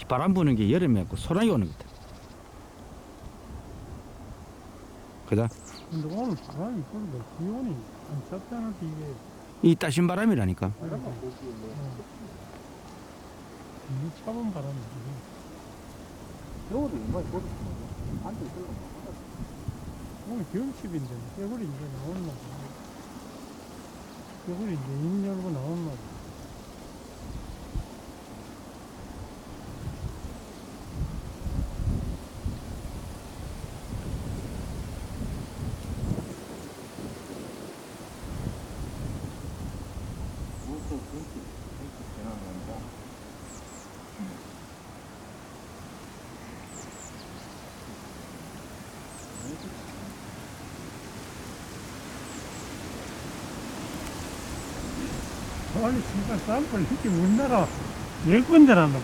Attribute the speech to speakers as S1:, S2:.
S1: 바람 부는 게 여름에 그 소나기 오는 것 같아. 그죠?
S2: 근데 오늘 바람이 그런데 기온이 안 짭잖아 이게.
S1: 이 따신 바람이라니까.
S2: 바람만 보기에 이 차분 바람이지.
S3: 겨울에 이마에 버릇 앉아 있으려고
S2: 오늘 겨울칩인데 개구리 이제 나오는 날. 개구리 이제 입 열고 나오는 날.
S3: 무엇도 그렇게 변하는 건가?
S2: 아니, 진짜 쌈불 이렇게 우리나라 10군데나 불